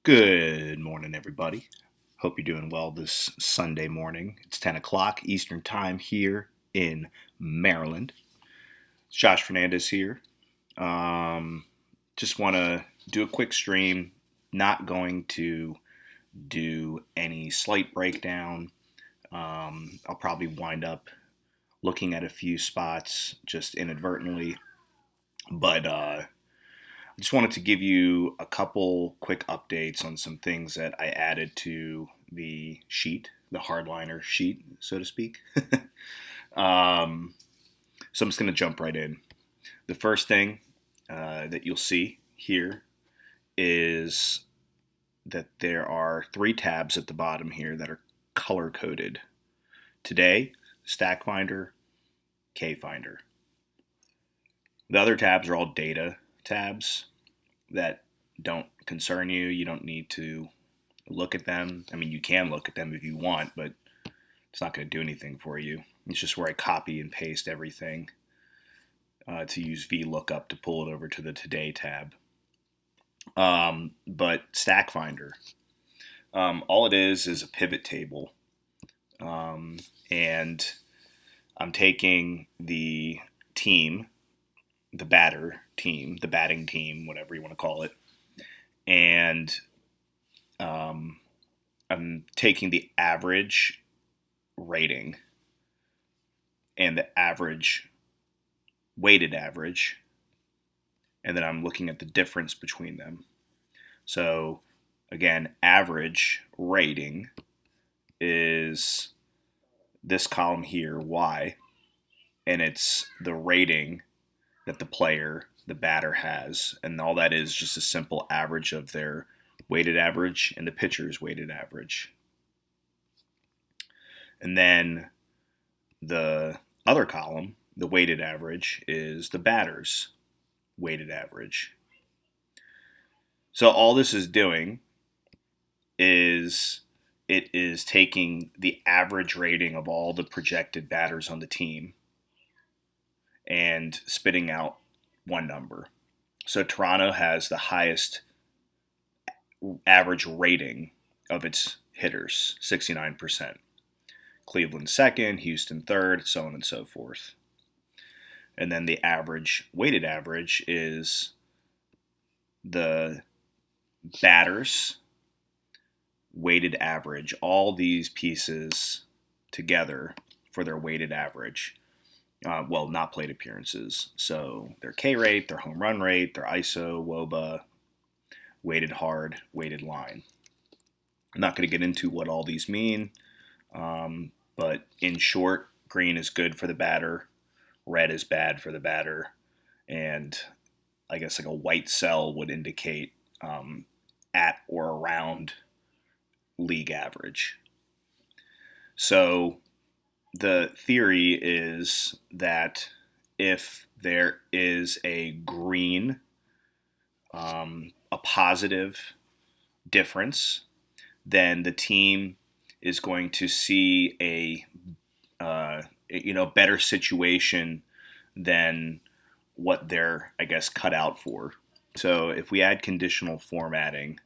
Good morning, everybody. Hope you're doing well this Sunday morning. It's 10 o'clock Eastern Time here in Maryland. It's Josh Fernandez here. Um, just want to do a quick stream. Not going to do any slight breakdown. I'll probably wind up looking at a few spots just inadvertently. But I just wanted to give you a couple quick updates on some things that I added to the sheet, the hardliner sheet, so to speak. um, so I'm just going to jump right in. The first thing that you'll see here is that there are three tabs at the bottom here that are color coded. Today, Stack Finder, K Finder. The other tabs are all data tabs that don't concern you. You don't need to look at them. I mean, you can look at them if you want, but it's not going to do anything for you. It's just where I copy and paste everything to use VLOOKUP to pull it over to the Today tab. But Stack Finder, all it is a pivot table. And I'm taking the team, the batter team, the batting team, whatever you want to call it, and I'm taking the average rating and the average weighted average, and then I'm looking at the difference between them. So again, average rating is this column here, Y, and it's the rating that the player, the batter, has, and all that is just a simple average of their weighted average and the pitcher's weighted average. And then the other column, the weighted average, is the batter's weighted average. So all this is doing is it is taking the average rating of all the projected batters on the team and spitting out one number. So Toronto has the highest average rating of its hitters, 69%. Cleveland second, Houston third, so on and so forth. And then the average, weighted average, is the batters' weighted average, all these pieces together for their weighted average. Well, not plate appearances. So their K rate, their home run rate, their ISO, WOBA, weighted hard, weighted line. I'm not going to get into what all these mean, but in short, green is good for the batter, red is bad for the batter, and I guess like a white cell would indicate at or around league average. So the theory is that if there is a green, a positive difference, then the team is going to see a better situation than what they're, I guess, cut out for. So if we add conditional formatting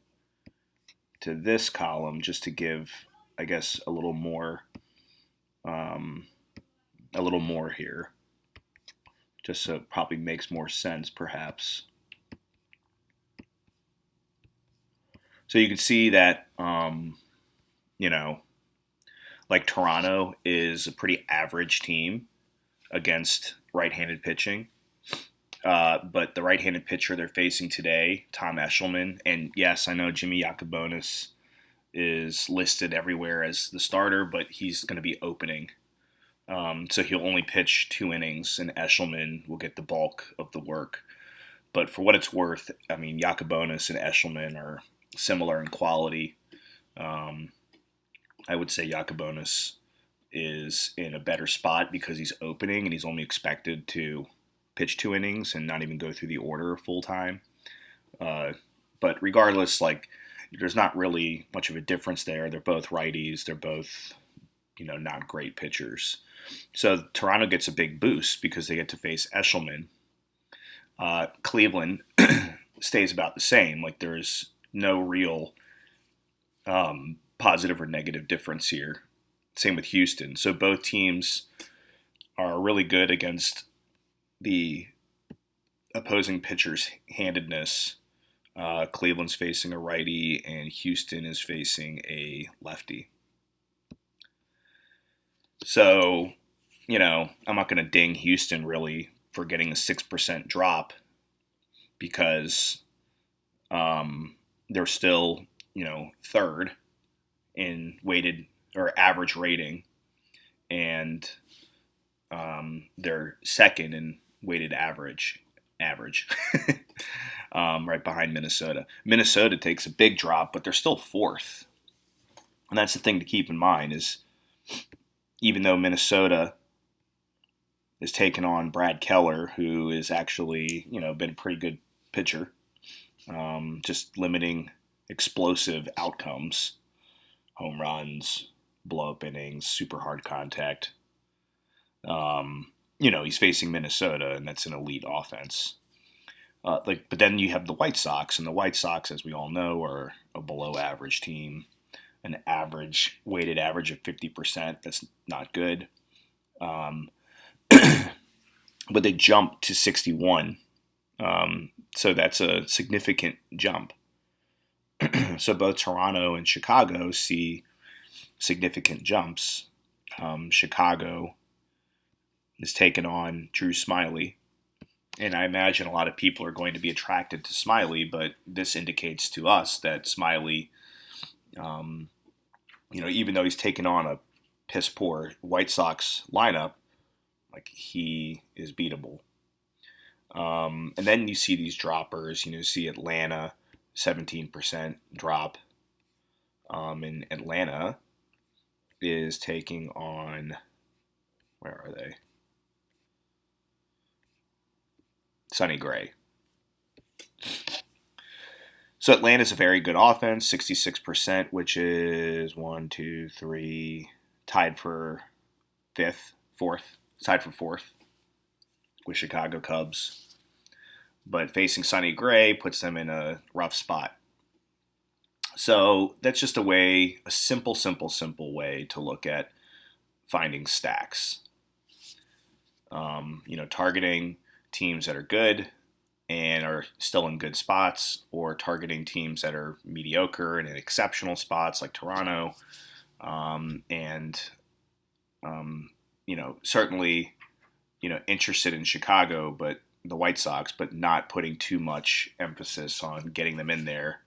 to this column, just to give, I guess, a little more here, just so it probably makes more sense, perhaps. So you can see that, like Toronto is a pretty average team against right-handed pitching. But the right-handed pitcher they're facing today, Tom Eshelman, and yes, I know Jimmy Yacobonis is listed everywhere as the starter, but he's going to be opening. So he'll only pitch 2 innings, and Eshelman will get the bulk of the work. But for what it's worth, I mean, Yacobonis and Eshelman are similar in quality. I would say Yacobonis is in a better spot because he's opening and he's only expected to pitch 2 innings and not even go through the order full time. But regardless, like, there's not really much of a difference there. They're both righties. They're both, not great pitchers. So Toronto gets a big boost because they get to face Eshelman. Cleveland stays about the same. Like, there's no real positive or negative difference here. Same with Houston. So both teams are really good against the opposing pitcher's handedness. Cleveland's facing a righty, and Houston is facing a lefty. So, I'm not going to ding Houston really for getting a 6% drop because they're still, third in weighted or average rating, and they're second in weighted average, right behind Minnesota. Minnesota takes a big drop, but they're still fourth, and that's the thing to keep in mind is even though Minnesota is taking on Brad Keller, who is actually, been a pretty good pitcher, just limiting explosive outcomes, home runs, blow-up innings, super hard contact. He's facing Minnesota, and that's an elite offense. But then you have the White Sox, and the White Sox, as we all know, are a below-average team. An weighted average of 50%. That's not good. But they jumped to 61. So that's a significant jump. So both Toronto and Chicago see significant jumps. Chicago is taking on Drew Smyly. And I imagine a lot of people are going to be attracted to Smyly, but this indicates to us that Smyly, even though he's taken on a piss poor White Sox lineup, like he is beatable. And then you see these droppers. You see Atlanta, 17% drop. And Atlanta is taking on, where are they? Sonny Gray. So Atlanta's a very good offense, 66%, which is 1, 2, 3, tied for fourth with Chicago Cubs. But facing Sonny Gray puts them in a rough spot. So that's just a simple way to look at finding stacks. Targeting teams that are good and are still in good spots, or targeting teams that are mediocre and in exceptional spots like Toronto, certainly, interested in Chicago, but the White Sox, but not putting too much emphasis on getting them in there,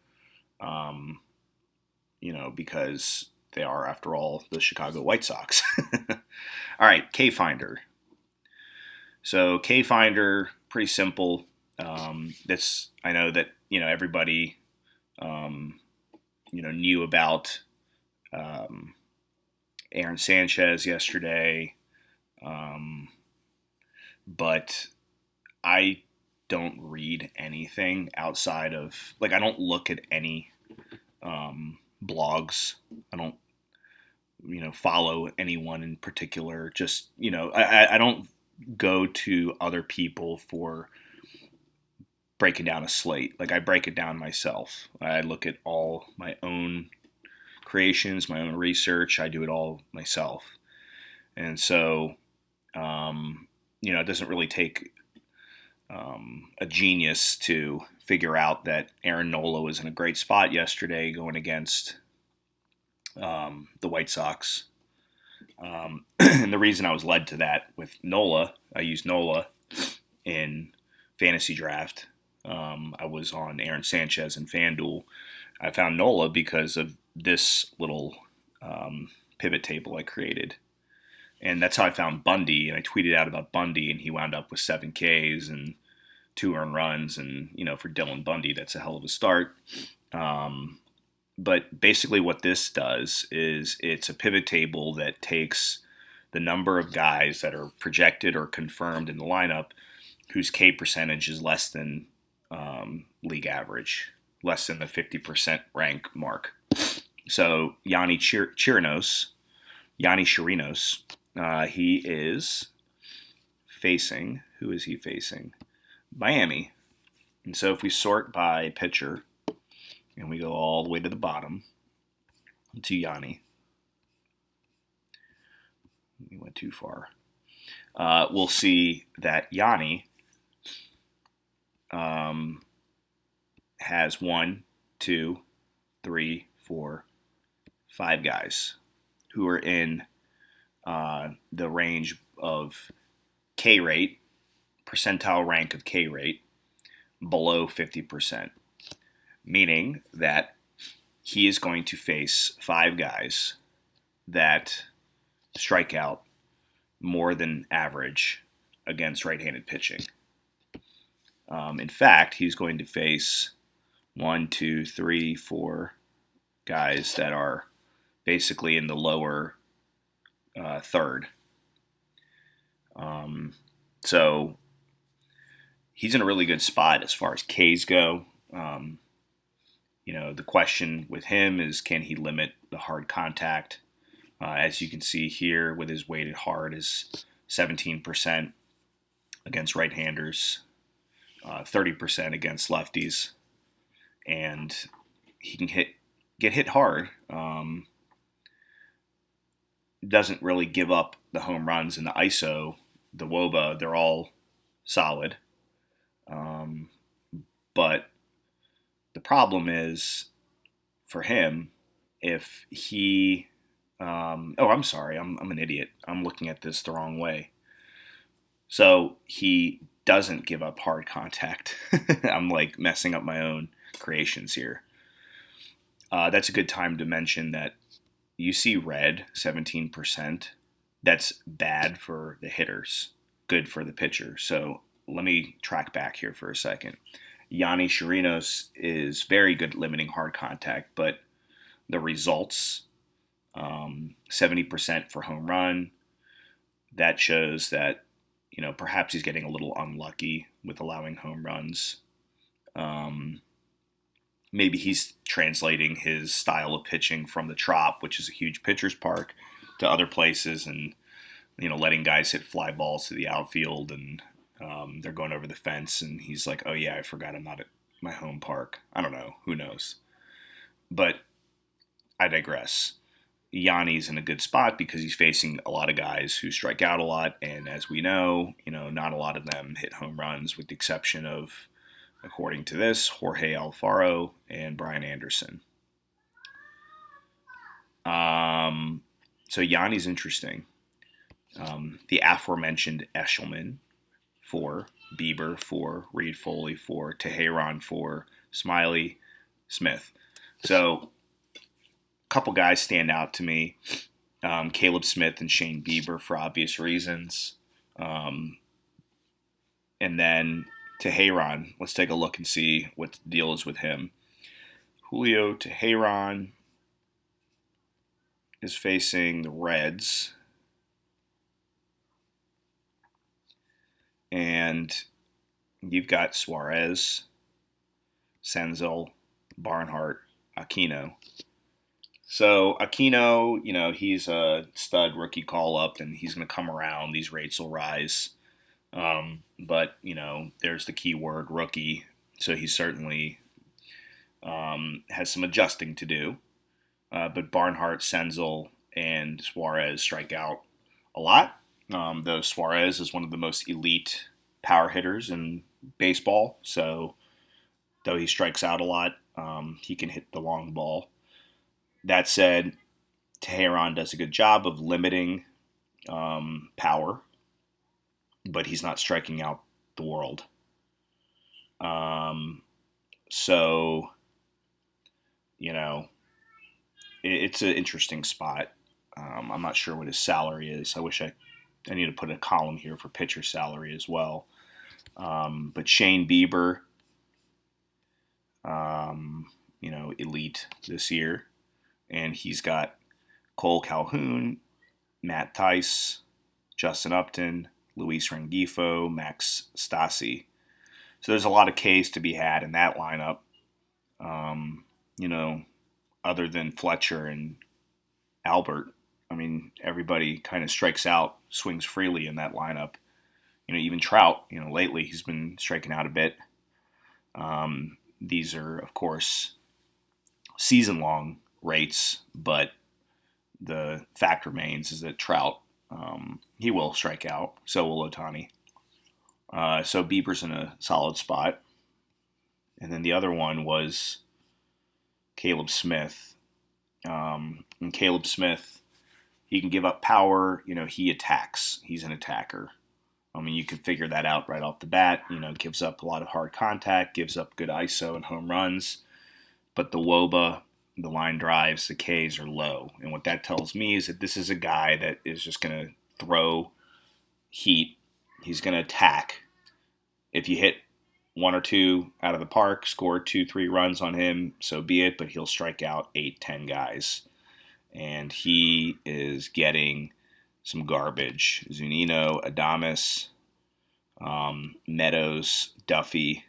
because they are, after all, the Chicago White Sox. All right, K-Finder. So K-Finder, pretty simple. I know that everybody knew about Aaron Sanchez yesterday, but I don't read anything outside of I don't look at any blogs. I don't follow anyone in particular. Just I don't go to other people for breaking down a slate. I break it down myself. I look at all my own creations, my own research. I do it all myself. And so, it doesn't really take a genius to figure out that Aaron Nola was in a great spot yesterday going against the White Sox. And the reason I was led to that with Nola, I used Nola in fantasy draft. I was on Aaron Sanchez in FanDuel. I found Nola because of this little pivot table I created. And that's how I found Bundy. And I tweeted out about Bundy, and he wound up with 7 Ks and 2 earned runs. And, for Dylan Bundy, that's a hell of a start. But basically what this does is it's a pivot table that takes the number of guys that are projected or confirmed in the lineup whose K percentage is less than league average, less than the 50% rank mark. So Yanni Chirinos, he is facing, who is he facing? Miami. And so if we sort by pitcher and we go all the way to the bottom, to Yanni. We went too far. We'll see that Yanni has 1, 2, 3, 4, 5 guys who are in the range of K rate, percentile rank of K rate, below 50%, meaning that he is going to face 5 guys that strike out more than average against right-handed pitching. In fact, he's going to face 1, 2, 3, 4 guys that are basically in the lower third. So he's in a really good spot as far as Ks go. The question with him is, can he limit the hard contact? As you can see here, with his weighted hard is 17% against right-handers, 30% against lefties, and he can get hit hard. Doesn't really give up the home runs, and the ISO, the WOBA, they're all solid. But the problem is for him, if he I'm sorry, I'm an idiot. I'm looking at this the wrong way. So he doesn't give up hard contact. I'm like messing up my own creations here. That's a good time to mention that you see red, 17%. That's bad for the hitters, good for the pitcher. So let me track back here for a second. Yanni Chirinos is very good at limiting hard contact, but the results, 70% for home run, that shows that, perhaps he's getting a little unlucky with allowing home runs. Maybe he's translating his style of pitching from the Trop, which is a huge pitcher's park, to other places, and letting guys hit fly balls to the outfield, and they're going over the fence, and he's like, "Oh yeah, I forgot I'm not at my home park." I don't know, who knows? But I digress. Yanni's in a good spot because he's facing a lot of guys who strike out a lot, and as we know, not a lot of them hit home runs, with the exception of, according to this, Jorge Alfaro and Brian Anderson. So Yanni's interesting. The aforementioned Eshelman, 4, Bieber, 4, Reed Foley, 4, Teheran, 4, Smiley, Smith. So a couple guys stand out to me. Caleb Smith and Shane Bieber for obvious reasons. And then Teheran, let's take a look and see what the deal is with him. Julio Teheran is facing the Reds. And you've got Suarez, Senzel, Barnhart, Aquino. So Aquino, he's a stud rookie call-up, and he's going to come around. These rates will rise. But, there's the key word, rookie. So he certainly has some adjusting to do. But Barnhart, Senzel, and Suarez strike out a lot. Though Suarez is one of the most elite power hitters in baseball. So though he strikes out a lot, he can hit the long ball. That said, Teheran does a good job of limiting power, but he's not striking out the world. So, it's an interesting spot. I'm not sure what his salary is. I wish I need to put a column here for pitcher salary as well. But Shane Bieber, elite this year. And he's got Cole Calhoun, Matt Thaiss, Justin Upton, Luis Rengifo, Max Stassi. So there's a lot of Ks to be had in that lineup. Other than Fletcher and Albert, everybody kind of strikes out, swings freely in that lineup. Even Trout, lately he's been striking out a bit. These are, of course, season-long rates, but the fact remains is that Trout, he will strike out. So will Ohtani. So Bieber's in a solid spot. And then the other one was Caleb Smith. And Caleb Smith, he can give up power. He attacks. He's an attacker. I mean, you can figure that out right off the bat. Gives up a lot of hard contact, gives up good ISO and home runs. But the WOBA, the line drives, the Ks are low. And what that tells me is that this is a guy that is just going to throw heat. He's going to attack. If you hit one or two out of the park, score 2-3 runs on him, so be it, but he'll strike out 8-10 guys. And he is getting some garbage. Zunino, Adames, Meadows, Duffy,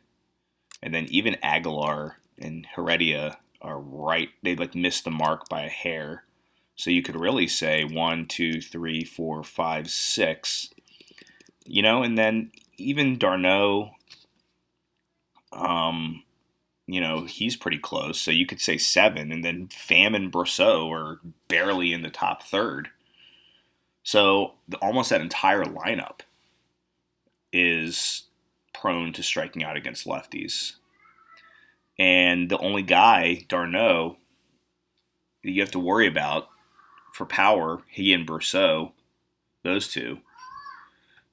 and then even Aguilar and Heredia are right. They missed the mark by a hair. So you could really say 1, 2, 3, 4, 5, 6. And then even d'Arnaud, he's pretty close. So you could say 7, and then Pham and Brosseau are barely in the top third. So almost that entire lineup is prone to striking out against lefties. And the only guy, d'Arnaud, that you have to worry about for power, he and Brosseau, those two.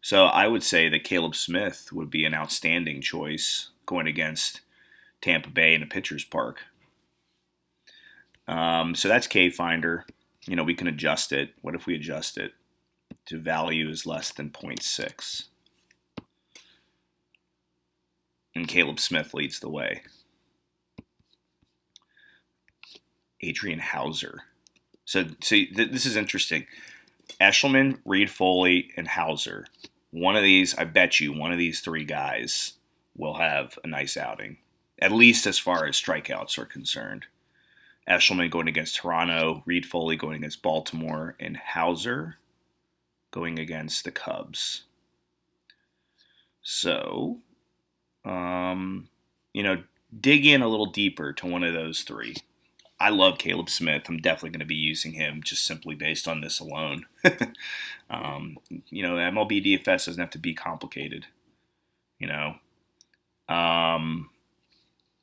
So I would say that Caleb Smith would be an outstanding choice going against Tampa Bay in a pitcher's park. So that's K-Finder. We can adjust it. What if we adjust it to value is less than 0.6? And Caleb Smith leads the way. Adrian Hauser. So this is interesting. Eshelman, Reed Foley, and Hauser. One of these, I bet you, one of these three guys will have a nice outing, at least as far as strikeouts are concerned. Eshelman going against Toronto, Reed Foley going against Baltimore, and Hauser going against the Cubs. So, dig in a little deeper to one of those three. I love Caleb Smith. I'm definitely going to be using him just simply based on this alone. MLB DFS doesn't have to be complicated. The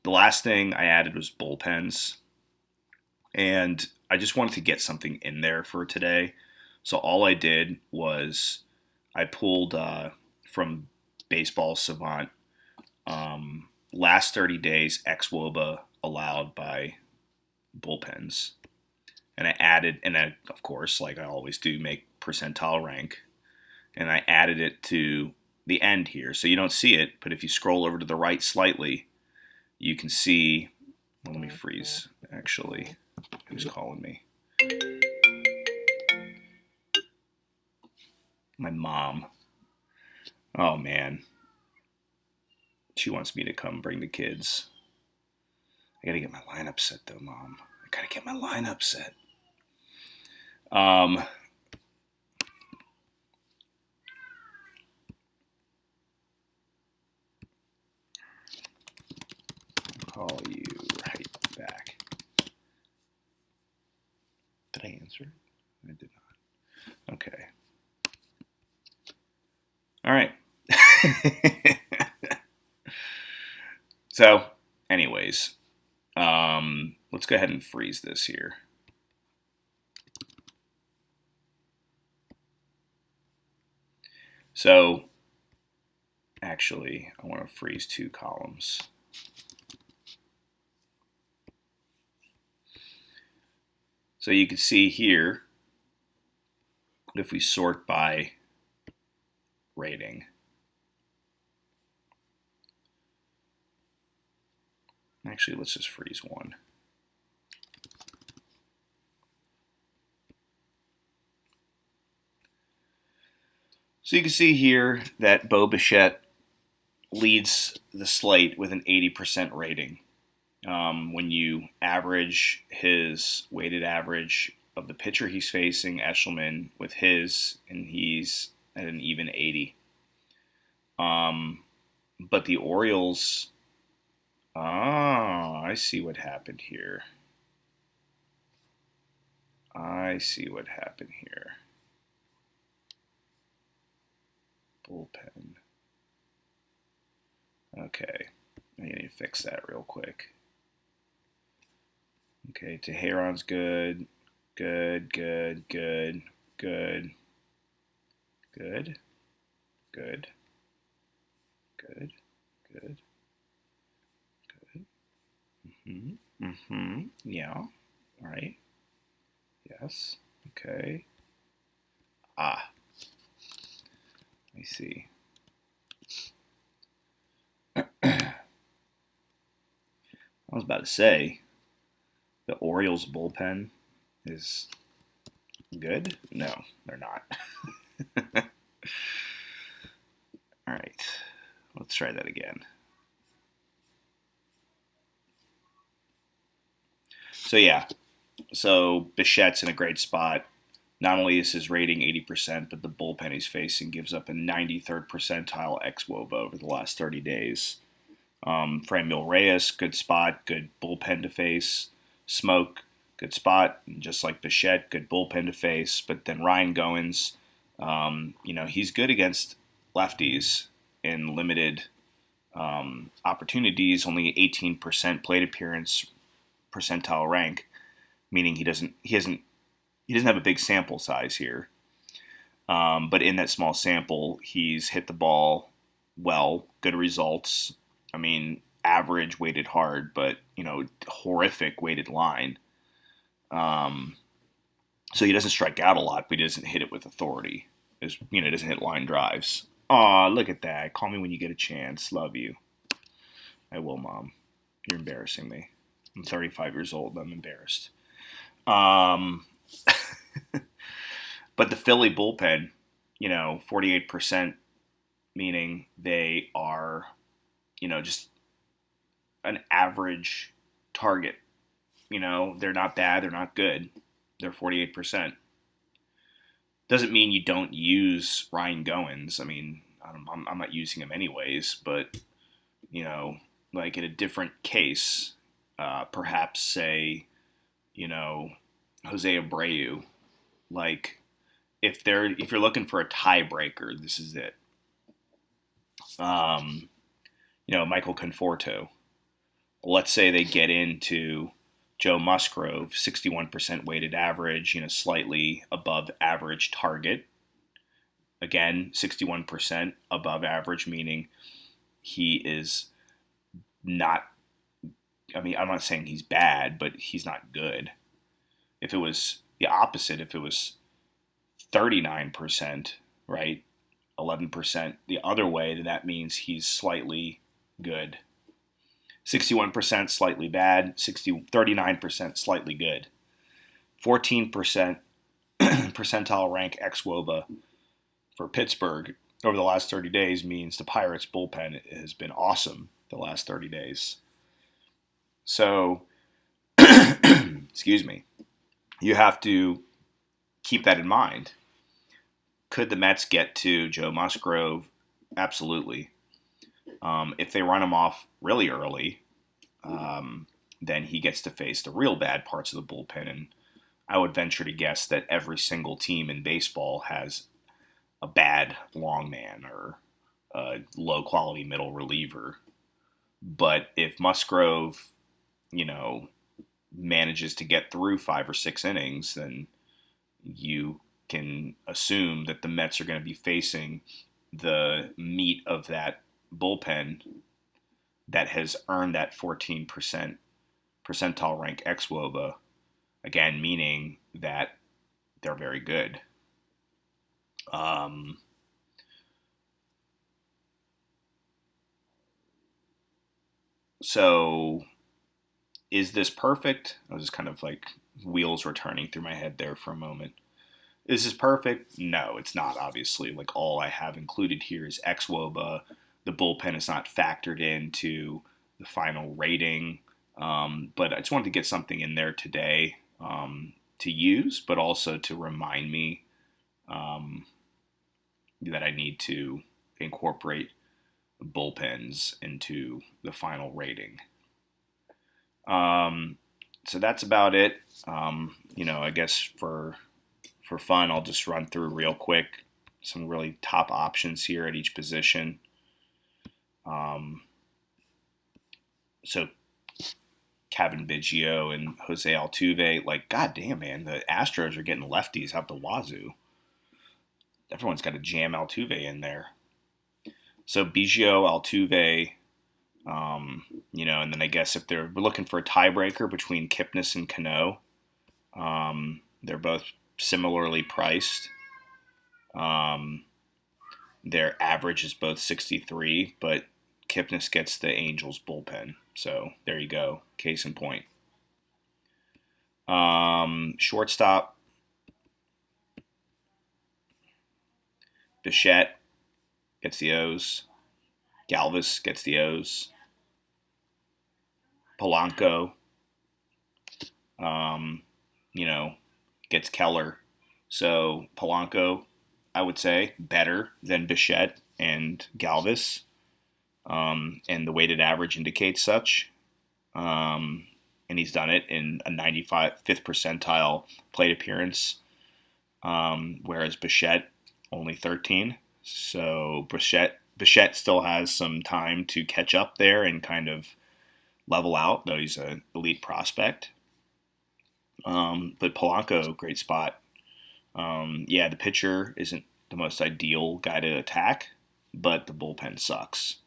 last thing I added was bullpens. And I just wanted to get something in there for today. So all I did was I pulled from Baseball Savant last 30 days ex-WOBA allowed by bullpens. And I added, and I, of course, like I always do, make percentile rank. And I added it to the end here. So you don't see it, but if you scroll over to the right slightly, you can see, well, let me freeze, actually. Who's calling me? My mom. Oh, man. She wants me to come bring the kids. I gotta get my lineup set, though, Mom. I gotta get my lineup set. Call you right back. Did I answer? I did not. Okay. All right. So, anyways, let's go ahead and freeze this here. So, actually, I want to freeze 2 columns. So you can see here, if we sort by rating, actually, let's just freeze 1. So you can see here that Bo Bichette leads the slate with an 80% rating. When you average his weighted average of the pitcher he's facing, Eshelman, with his, and he's at an even 80. But the Orioles, I see what happened here. I see what happened here. Bullpen. Okay, I need to fix that real quick. Okay, Teheran's good. Good, good, good, good, good, good, good, good, good. Yeah. All right. Yes. Okay. Ah, I see. I was about to say the Orioles bullpen is good. No, they're not. All right. Let's try that again. So yeah. So Bichette's in a great spot. Not only is his rating 80%, but the bullpen he's facing gives up a 93rd percentile xWOBA over the last 30 days. Franmil Reyes, good spot, good bullpen to face. Smoke, good spot, just like Bichette, good bullpen to face. But then Ryan Goins, he's good against lefties in limited opportunities, only 18% plate appearance percentile rank, meaning he doesn't have a big sample size here. But in that small sample, he's hit the ball well, good results. I mean, average weighted hard, but horrific weighted line. Um, so he doesn't strike out a lot, but he doesn't hit it with authority. Doesn't hit line drives. Aw, look at that. Call me when you get a chance. Love you. I will, Mom. You're embarrassing me. I'm 35 years old. I'm embarrassed. Um, but the Philly bullpen, 48%, meaning they are, just an average target. They're not bad. They're not good. They're 48%. Doesn't mean you don't use Ryan Goins. I mean, I'm not using him anyways, but, like in a different case, perhaps say, Jose Abreu. Like, if you're looking for a tiebreaker, this is it. Um, Michael Conforto. Let's say they get into Joe Musgrove, 61% weighted average, slightly above average target. Again, 61% above average, meaning he is not, I mean, I'm not saying he's bad, but he's not good. If it was the opposite, if it was 39%, right, 11% the other way, then that means he's slightly good. 61% slightly bad, 39% slightly good. 14% percentile rank xWOBA for Pittsburgh over the last 30 days means the Pirates bullpen has been awesome the last 30 days. So, excuse me, you have to keep that in mind. Could the Mets get to Joe Musgrove? Absolutely. If they run him off really early, then he gets to face the real bad parts of the bullpen. And I would venture to guess that every single team in baseball has a bad long man or a low quality middle reliever. But if Musgrove, manages to get through 5 or 6 innings, then you can assume that the Mets are going to be facing the meat of that bullpen that has earned that 14% percentile rank xWOBA, again, meaning that they're very good. So is this perfect? I was just kind of like wheels were turning through my head there for a moment. Is this perfect? No, it's not, obviously. Like, all I have included here is xWOBA. The bullpen is not factored into the final rating. But I just wanted to get something in there today to use, but also to remind me that I need to incorporate bullpens into the final rating. So that's about it. I guess for fun, I'll just run through real quick some really top options here at each position. Um, so Kevin Biggio and Jose Altuve, like, goddamn, man, the Astros are getting lefties out the wazoo. Everyone's got to jam Altuve in there. So Biggio, Altuve, and then I guess if we're looking for a tiebreaker between Kipnis and Cano, they're both similarly priced. Um, their average is both 63, but Kipnis gets the Angels bullpen. So there you go. Case in point. Shortstop, Bichette gets the O's. Galvis gets the O's. Polanco, um, gets Keller. So Polanco, I would say, better than Bichette and Galvis. And the weighted average indicates such. And he's done it in a 95th percentile plate appearance, whereas Bichette only 13. So Bichette still has some time to catch up there and kind of level out, though he's an elite prospect. But Polanco, great spot. The pitcher isn't the most ideal guy to attack, but the bullpen sucks.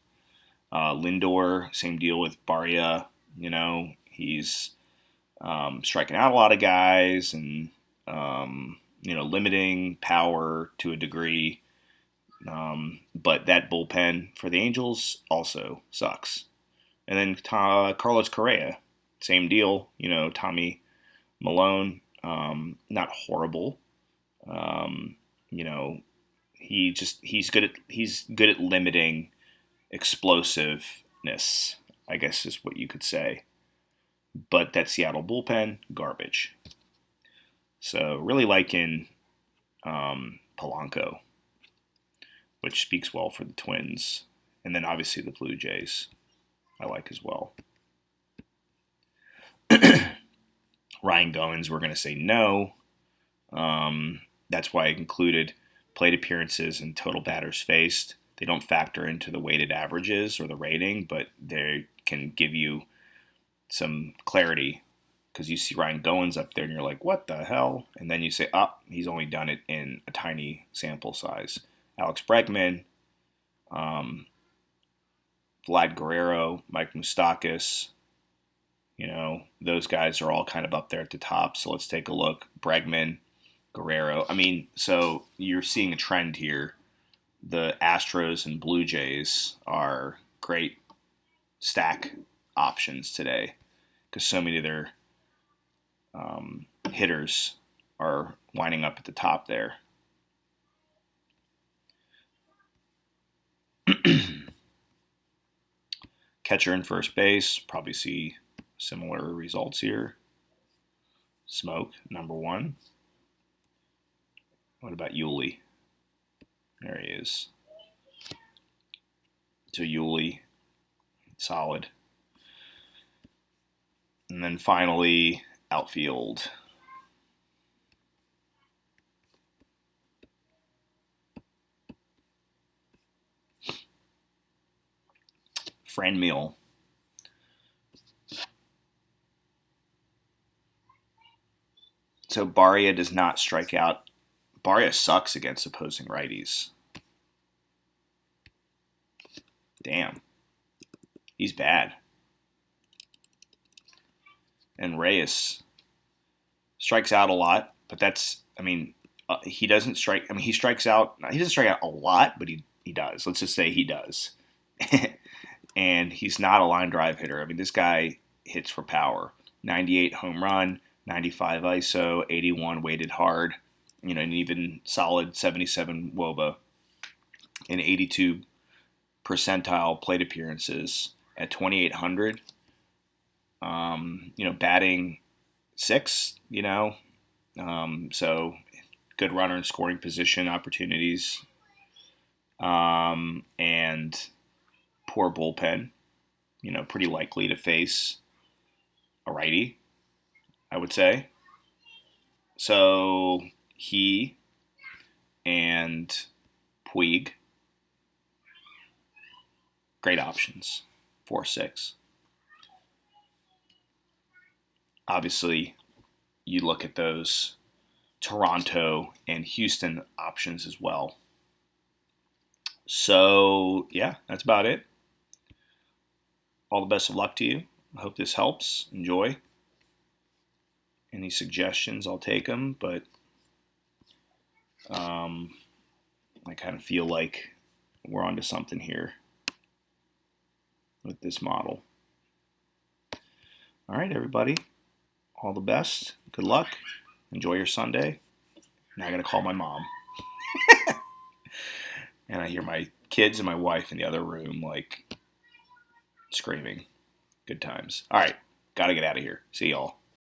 Lindor, same deal with Barria. He's striking out a lot of guys and limiting power to a degree. But that bullpen for the Angels also sucks. And then Carlos Correa, same deal. Tommy Malone, not horrible. Um, you know, he's good at limiting explosiveness, I guess is what you could say. But that Seattle bullpen, garbage. So really liking Polanco, which speaks well for the Twins. And then obviously the Blue Jays, I like as well. Ryan Goins, we're going to say no. That's why I included plate appearances and total batters faced. They don't factor into the weighted averages or the rating, but they can give you some clarity because you see Ryan Goins up there and you're like, what the hell? And then you say, he's only done it in a tiny sample size. Alex Bregman, Vlad Guerrero, Mike Moustakas, those guys are all kind of up there at the top. So let's take a look. Bregman, Guerrero. So you're seeing a trend here. The Astros and Blue Jays are great stack options today because so many of their hitters are lining up at the top there. Catcher and first base, probably see similar results here. Smoke, number one. What about Yuli? There he is. So Yuli, solid. And then finally, outfield. Franmil. So Barria does not strike out. Barria sucks against opposing righties. Damn. He's bad. And Reyes strikes out a lot, but he doesn't strike. He strikes out. He doesn't strike out a lot, but he does. Let's just say he does. And he's not a line drive hitter. This guy hits for power. 98 home run, 95 ISO, 81 weighted hard, an even solid 77 WOBA, and 82 percentile plate appearances at 2,800. Batting six, so good runner and scoring position opportunities, and poor bullpen, pretty likely to face a righty. I would say. So he and Puig, great options. 4-6. Obviously, you look at those Toronto and Houston options as well. So, yeah, that's about it. All the best of luck to you. I hope this helps. Enjoy. Any suggestions, I'll take them, but I kind of feel like we're onto something here with this model. All right, everybody. All the best. Good luck. Enjoy your Sunday. Now I got to call my mom. And I hear my kids and my wife in the other room, like, screaming. Good times. All right. Got to get out of here. See y'all.